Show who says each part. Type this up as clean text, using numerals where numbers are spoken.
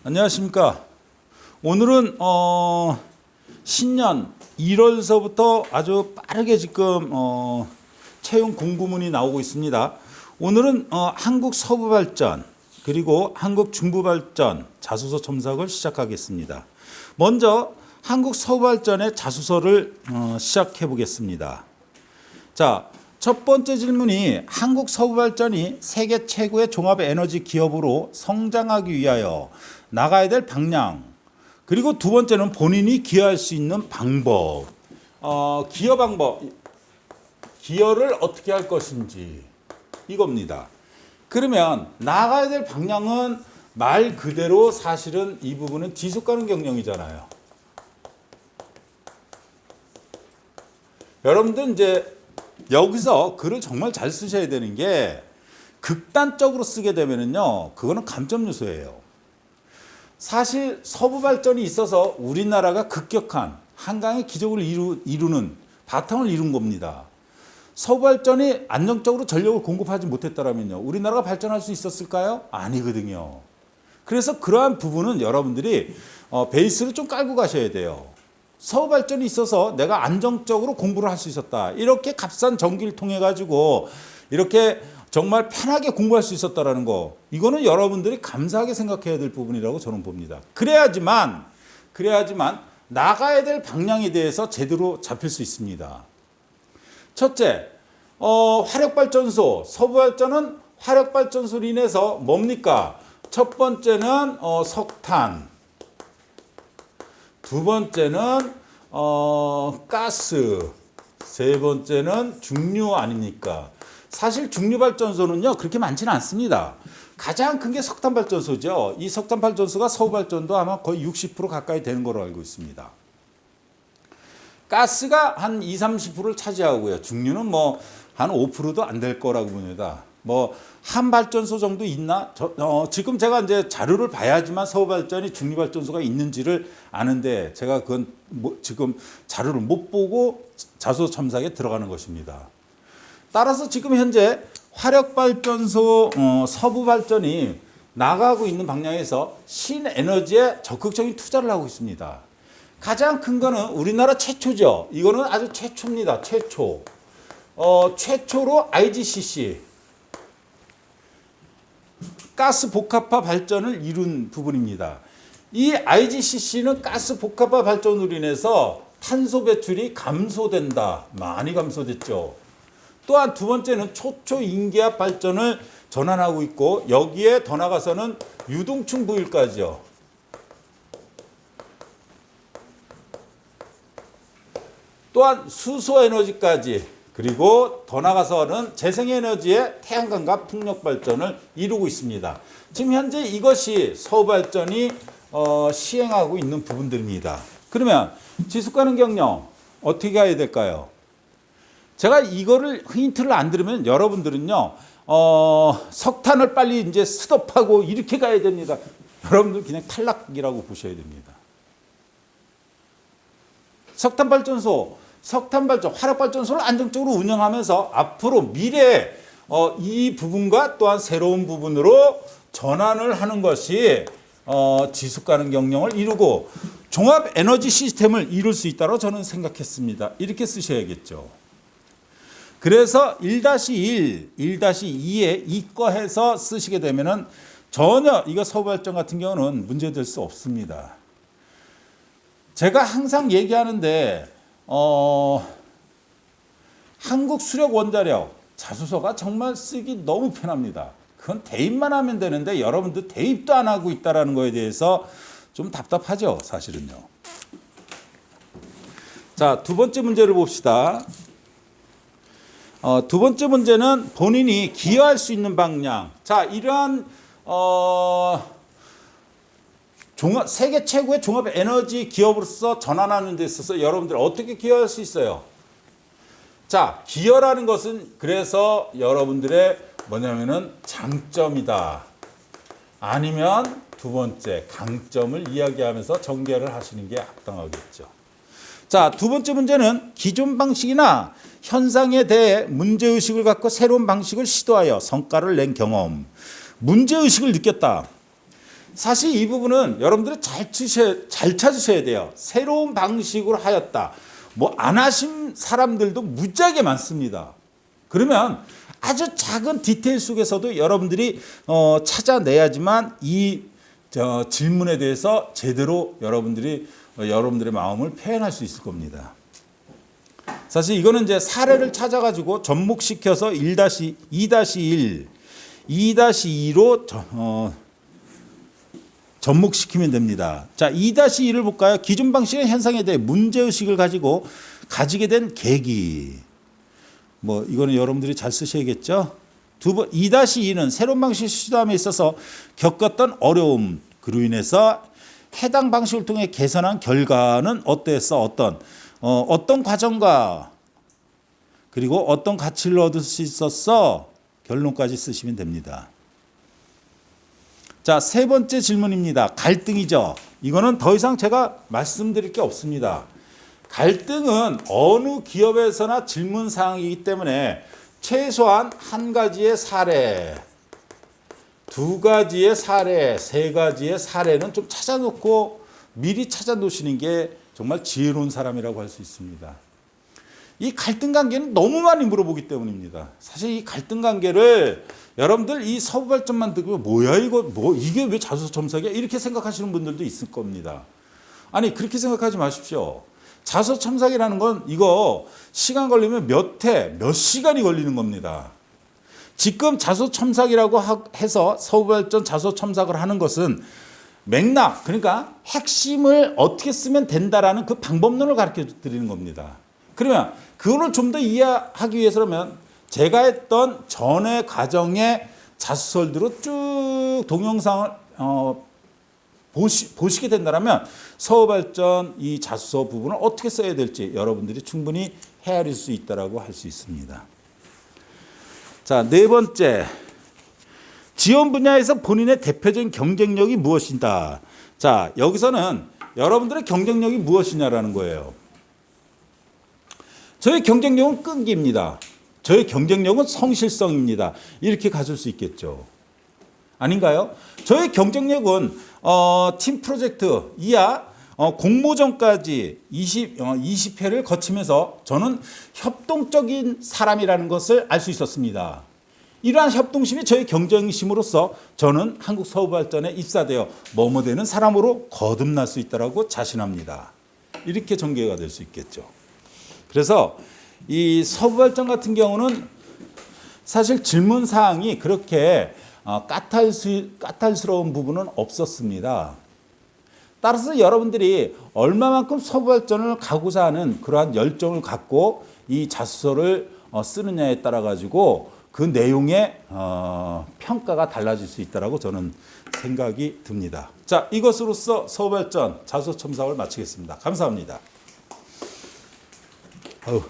Speaker 1: 안녕하십니까. 오늘은 신년 1월서부터 아주 빠르게 지금 채용 공고문이 나오고 있습니다. 오늘은 한국서부발전 그리고 한국중부발전 자소서 첨삭을 시작하겠습니다. 먼저 한국서부발전의 자소서를 시작해 보겠습니다. 자, 첫 번째 질문이 한국서부발전이 세계 최고의 종합에너지 기업으로 성장하기 위하여 나가야 될 방향, 그리고 두 번째는 본인이 기여할 수 있는 방법. 기여 방법, 기여를 어떻게 할 것인지 이겁니다. 그러면 나가야 될 방향은 말 그대로 사실은 이 부분은 지속가능 경영이잖아요. 여러분들 이제 여기서 글을 정말 잘 쓰셔야 되는 게, 극단적으로 쓰게 되면은요, 그거는 감점 요소예요. 사실 서부 발전이 있어서 우리나라가 급격한 한강의 기적을 이루는 바탕을 이룬 겁니다. 서부 발전이 안정적으로 전력을 공급하지 못했다면요, 우리나라가 발전할 수 있었을까요? 아니거든요. 그래서 그러한 부분은 여러분들이 베이스를 좀 깔고 가셔야 돼요. 서부 발전이 있어서 내가 안정적으로 공부를 할 수 있었다. 이렇게 값싼 전기를 통해 가지고 이렇게 정말 편하게 공부할 수 있었다라는 거, 이거는 여러분들이 감사하게 생각해야 될 부분이라고 저는 봅니다. 그래야지만 나가야 될 방향에 대해서 제대로 잡힐 수 있습니다. 첫째, 화력발전소, 서부발전은 화력발전소로 인해서 뭡니까? 첫 번째는 석탄, 두 번째는 가스, 세 번째는 중류 아닙니까? 사실 중류발전소는요, 그렇게 많지는 않습니다. 가장 큰 게 석탄발전소죠. 이 석탄발전소가 서부발전도 아마 거의 60% 가까이 되는 걸로 알고 있습니다. 가스가 한 20-30%를 차지하고요. 중류는 뭐 한 5%도 안 될 거라고 봅니다. 뭐 한 발전소 정도 있나? 지금 제가 이제 자료를 봐야지만 서부발전이 중류발전소가 있는지를 아는데, 제가 그건 지금 자료를 못 보고 자소서 첨삭에 들어가는 것입니다. 따라서 지금 현재 화력발전소 서부발전이 나가고 있는 방향에서 신에너지에 적극적인 투자를 하고 있습니다. 가장 큰 거는 우리나라 최초죠. 이거는 아주 최초입니다. 최초로 IGCC, 가스 복합화 발전을 이룬 부분입니다. 이 IGCC는 가스 복합화 발전으로 인해서 탄소 배출이 감소된다. 많이 감소됐죠. 또한 두 번째는 초초 인기압 발전을 전환하고 있고, 여기에 더 나가서는 유동층 부일까지요. 또한 수소 에너지까지, 그리고 더 나가서는 재생에너지의 태양광과 풍력 발전을 이루고 있습니다. 지금 현재 이것이 서부발전이 시행하고 있는 부분들입니다. 그러면 지속가능 경영 어떻게 가야 될까요? 제가 이거를 힌트를 안 들으면 여러분들은요, 석탄을 빨리 이제 스톱하고 이렇게 가야 됩니다. 여러분들 그냥 탈락이라고 보셔야 됩니다. 화력발전소를 안정적으로 운영하면서 앞으로 미래에 이 부분과 또한 새로운 부분으로 전환을 하는 것이 지속가능 경영을 이루고 종합 에너지 시스템을 이룰 수 있다고 저는 생각했습니다. 이렇게 쓰셔야겠죠. 그래서 1-1, 1-2에 이과해서 쓰시게 되면은 전혀 이거 서부발전 같은 경우는 문제될 수 없습니다. 제가 항상 얘기하는데 한국수력원자력 자소서가 정말 쓰기 너무 편합니다. 그건 대입만 하면 되는데 여러분들 대입도 안 하고 있다는 거에 대해서 좀 답답하죠, 사실은요. 자, 두 번째 문제를 봅시다. 두 번째 문제는 본인이 기여할 수 있는 방향. 자, 이러한 세계 최고의 종합 에너지 기업으로서 전환하는 데 있어서 여러분들 어떻게 기여할 수 있어요? 자, 기여라는 것은 그래서 여러분들의 뭐냐면은 장점이다. 아니면 두 번째 강점을 이야기하면서 전개를 하시는 게 합당하겠죠. 자, 두 번째 문제는 기존 방식이나 현상에 대해 문제의식을 갖고 새로운 방식을 시도하여 성과를 낸 경험. 문제의식을 느꼈다. 사실 이 부분은 여러분들이 잘 찾으셔야 돼요. 새로운 방식으로 하였다. 뭐 안 하신 사람들도 무지하게 많습니다. 그러면 아주 작은 디테일 속에서도 여러분들이 찾아내야지만 이 질문에 대해서 제대로 여러분들의 마음을 표현할 수 있을 겁니다. 사실 이거는 이제 사례를 찾아가지고 접목시켜서 2-1, 2-2로 접목시키면 됩니다. 자, 2-1을 볼까요? 기존 방식의 현상에 대해 문제의식을 가지게 된 계기. 뭐 이거는 여러분들이 잘 쓰셔야겠죠. 2-2는 새로운 방식 시도함에 있어서 겪었던 어려움, 그로 인해서 해당 방식을 통해 개선한 결과는 어땠어? 어떤 과정과 그리고 어떤 가치를 얻을 수 있었어? 결론까지 쓰시면 됩니다. 자, 세 번째 질문입니다. 갈등이죠. 이거는 더 이상 제가 말씀드릴 게 없습니다. 갈등은 어느 기업에서나 질문 사항이기 때문에 최소한 한 가지의 사례, 두 가지의 사례, 세 가지의 사례는 좀 찾아놓고 미리 찾아놓으시는 게 정말 지혜로운 사람이라고 할 수 있습니다. 이 갈등 관계는 너무 많이 물어보기 때문입니다. 사실 이 갈등 관계를 여러분들 이 서부 발전만 듣고 뭐야 이게 왜 자소서 첨삭이야? 이렇게 생각하시는 분들도 있을 겁니다. 아니 그렇게 생각하지 마십시오. 자소서 첨삭이라는 건 이거 시간 걸리면 몇 시간이 걸리는 겁니다. 지금 자소서 첨삭이라고 해서 서부 발전 자소서 첨삭을 하는 것은 맥락, 그러니까 핵심을 어떻게 쓰면 된다라는 그 방법론을 가르쳐 드리는 겁니다. 그러면 그거를 좀 더 이해하기 위해서라면 제가 했던 전의 과정의 자소서들로 쭉 동영상을 보시게 된다면 서부발전 이 자소서 부분을 어떻게 써야 될지 여러분들이 충분히 헤아릴 수 있다고 할 수 있습니다. 자, 네 번째. 지원 분야에서 본인의 대표적인 경쟁력이 무엇이다. 자, 여기서는 여러분들의 경쟁력이 무엇이냐라는 거예요. 저의 경쟁력은 끈기입니다. 저의 경쟁력은 성실성입니다. 이렇게 가질 수 있겠죠. 아닌가요? 저의 경쟁력은 팀 프로젝트 이하 공모전까지 20회를 거치면서 저는 협동적인 사람이라는 것을 알 수 있었습니다. 이러한 협동심이 저의 경쟁심으로서 저는 한국 서부발전에 입사되어 뭐뭐 되는 사람으로 거듭날 수 있다고 자신합니다. 이렇게 전개가 될 수 있겠죠. 그래서 이 서부발전 같은 경우는 사실 질문 사항이 그렇게 까탈스러운 부분은 없었습니다. 따라서 여러분들이 얼마만큼 서부발전을 가고자 하는 그러한 열정을 갖고 이 자소서를 쓰느냐에 따라 가지고 그 내용의 평가가 달라질 수 있다고 저는 생각이 듭니다. 자, 이것으로써 서부발전 자소서 첨삭을 마치겠습니다. 감사합니다. 아유.